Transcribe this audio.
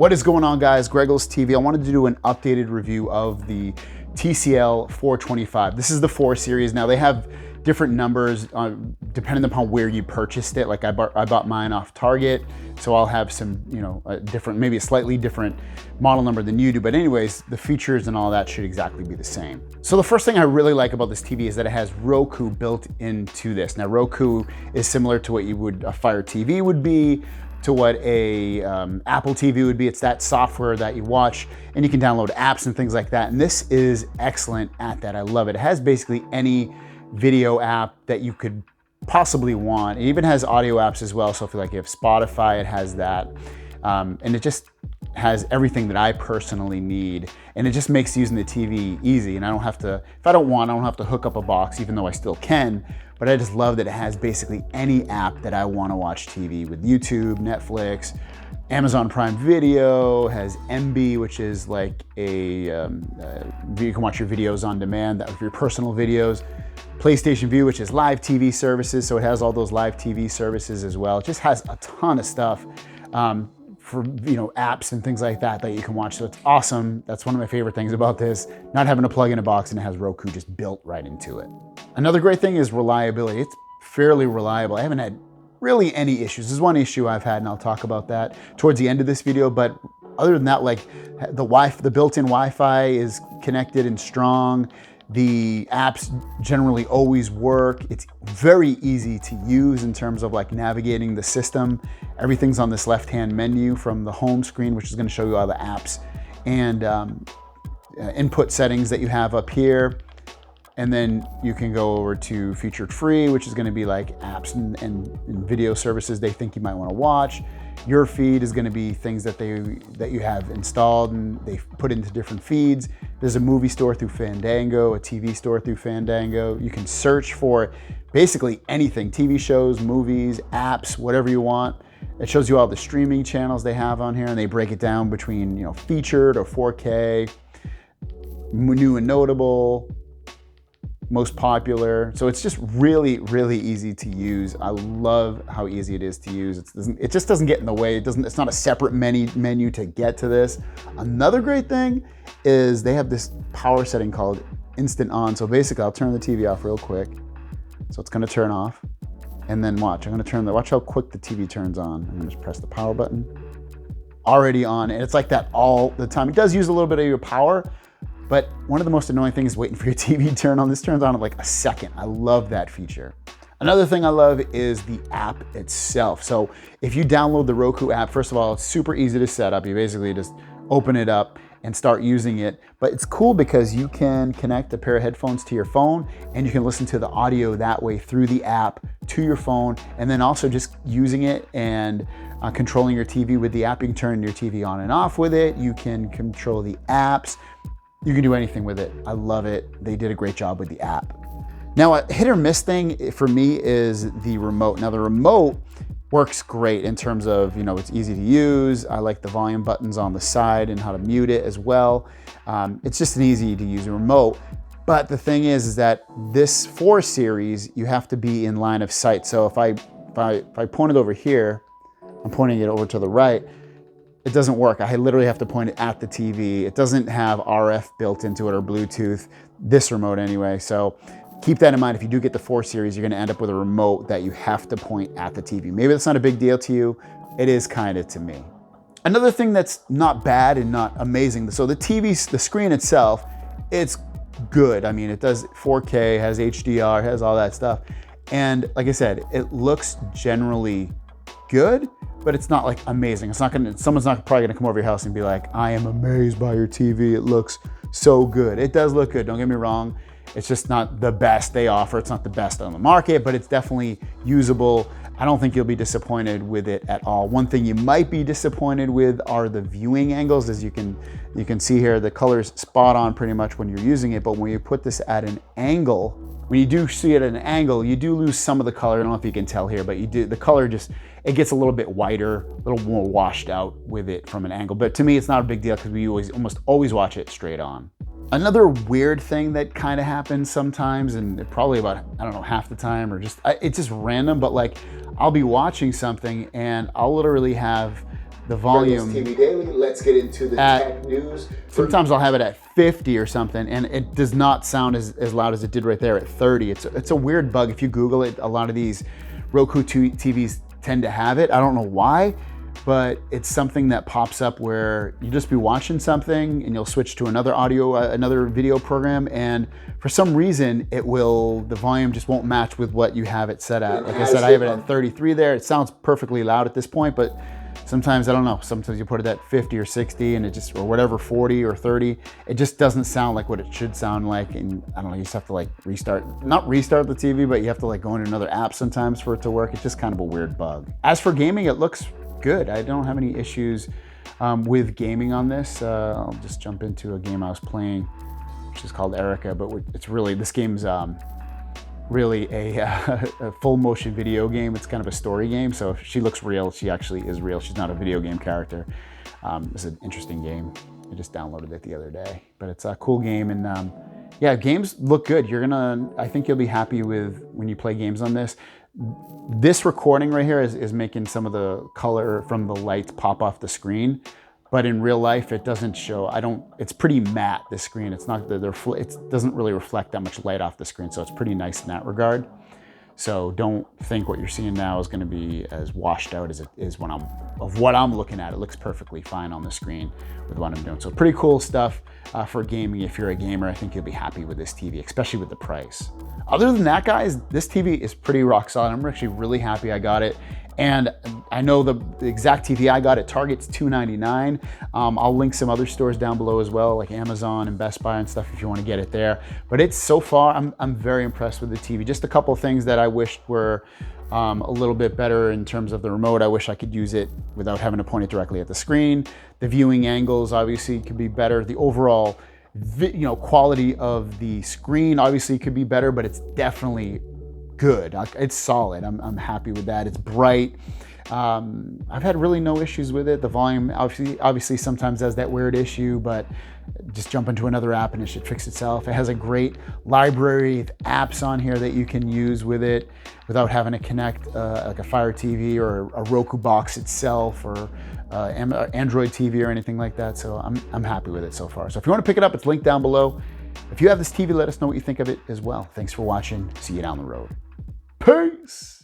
What is going on, guys? Greggles TV. I wanted to do an updated review of the TCL 425. This is the 4 series. Now they have different numbers depending upon where you purchased it. Like I bought mine off Target, so I'll have some, different, maybe a slightly different model number than you do. But anyways, the features and all that should exactly be the same. So the first thing I really like about this TV is that it has Roku built into this. Now Roku is similar to what a Fire TV would be, to what a Apple TV would be. It's that software that you watch and you can download apps and things like that. And this is excellent at that. I love it. It has basically any video app that you could possibly want. It even has audio apps as well. So if you have Spotify, it has that. And it just has everything that I personally need. And it just makes using the TV easy. And I don't have to, if I don't want, I don't have to hook up a box, even though I still can. But I just love that it has basically any app that I want to watch TV with. YouTube, Netflix, Amazon Prime Video, has MB, which is like you can watch your videos on demand, that your personal videos. PlayStation View, which is live TV services, so it has all those live TV services as well. It just has a ton of stuff for apps and things like that you can watch. So it's awesome. That's one of my favorite things about this, not having to plug in a box, and it has Roku just built right into it. Another great thing is reliability. It's fairly reliable. I haven't had really any issues. There's one issue I've had, and I'll talk about that towards the end of this video. But other than that, like the built-in Wi-Fi is connected and strong. The apps generally always work. It's very easy to use in terms of like navigating the system. Everything's on this left-hand menu from the home screen, which is going to show you all the apps and input settings that you have up here. And then you can go over to featured free, which is going to be like apps and video services they think you might want to watch. Your feed is going to be things that you have installed and they've put into different feeds. There's a movie store through Fandango, a TV store through Fandango. You can search for basically anything, TV shows, movies, apps, whatever you want. It shows you all the streaming channels they have on here, and they break it down between featured or 4K, new and notable, most popular. So it's just really, really easy to use. I love how easy it is to use. It just doesn't get in the way. It's not a separate menu to get to this. Another great thing is they have this power setting called Instant On. So basically, I'll turn the TV off real quick. So it's gonna turn off. And then watch, watch how quick the TV turns on. I'm gonna just press the power button. Already on, and it's like that all the time. It does use a little bit of your power, but one of the most annoying things is waiting for your TV to turn on. This turns on in like a second. I love that feature. Another thing I love is the app itself. So if you download the Roku app, first of all, it's super easy to set up. You basically just open it up and start using it. But it's cool because you can connect a pair of headphones to your phone and you can listen to the audio that way through the app to your phone. And then also just using it and controlling your TV with the app. You can turn your TV on and off with it. You can control the apps. You can do anything with it. I love it. They did a great job with the app. Now, a hit or miss thing for me is the remote. Now, the remote works great in terms of, it's easy to use. I like the volume buttons on the side and how to mute it as well. It's just an easy to use remote. But the thing is that this 4 series, you have to be in line of sight. So if I point it over here, I'm pointing it over to the right, it doesn't work. I literally have to point it at the TV. It doesn't have RF built into it or Bluetooth, this remote anyway. So keep that in mind. If you do get the 4 series, you're gonna end up with a remote that you have to point at the TV. Maybe that's not a big deal to you. It is kind of to me. Another thing that's not bad and not amazing, so the screen itself, it's good. I mean, it does 4K, has HDR, has all that stuff. And like I said, it looks generally good, but it's not like amazing. Someone's not probably gonna come over your house and be like, I am amazed by your TV. It looks so good. It does look good, don't get me wrong. It's just not the best they offer. It's not the best on the market, but it's definitely usable. I don't think you'll be disappointed with it at all. One thing you might be disappointed with are the viewing angles. As you can see here, the color's spot on pretty much when you're using it, but when you put this at an angle, when you do see it at an angle, you do lose some of the color. I don't know if you can tell here, but the color it gets a little bit whiter, a little more washed out with it from an angle. But to me, it's not a big deal because we almost always watch it straight on. Another weird thing that kind of happens sometimes, and probably about, I don't know, half the time, or it's just random, but like I'll be watching something and I'll literally have the volume. TV Daily. Let's get into the tech news. Sometimes I'll have it at 50 or something, and it does not sound as loud as it did right there at 30. It's a weird bug. If you Google it, a lot of these Roku TVs tend to have it. I don't know why, but it's something that pops up where you just be watching something and you'll switch to another another video program, and for some reason the volume just won't match with what you have it set at. Like I said, I have it at 33 there. It sounds perfectly loud at this point, but sometimes, I don't know, sometimes you put it at 50 or 60 and it just, or whatever, 40 or 30, it just doesn't sound like what it should sound like. And I don't know, you just have to like not restart the TV, but you have to like go into another app sometimes for it to work. It's just kind of a weird bug. As for gaming, it looks good. I don't have any issues with gaming on this. I'll just jump into a game I was playing, which is called Erica, but it's really, this game's really a full motion video game. It's kind of a story game. So if she looks real, she actually is real. She's not a video game character. It's an interesting game. I just downloaded it the other day, but it's a cool game. And yeah, games look good. I think you'll be happy with when you play games on this. This recording right here is making some of the color from the lights pop off the screen. But in real life, it doesn't show. It's pretty matte, this screen. It doesn't really reflect that much light off the screen, so it's pretty nice in that regard. So don't think what you're seeing now is gonna be as washed out as it is what I'm looking at. It looks perfectly fine on the screen with what I'm doing. So pretty cool stuff for gaming. If you're a gamer, I think you'll be happy with this TV, especially with the price. Other than that, guys, this TV is pretty rock solid. I'm actually really happy I got it. And I know the exact TV I got at Target's $299. I'll link some other stores down below as well, like Amazon and Best Buy and stuff if you want to get it there. But it's so far, I'm very impressed with the TV. Just a couple of things that I wished were a little bit better in terms of the remote. I wish I could use it without having to point it directly at the screen. The viewing angles obviously could be better. The overall quality of the screen obviously could be better, but it's definitely good. It's solid. I'm happy with that. It's bright. I've had really no issues with it. The volume obviously sometimes has that weird issue, but just jump into another app and it should fix itself. It has a great library of apps on here that you can use with it without having to connect like a Fire TV or a Roku box itself or Android TV or anything like that. So I'm happy with it so far. So if you want to pick it up, it's linked down below. If you have this TV, let us know what you think of it as well. Thanks for watching. See you down the road. Peace.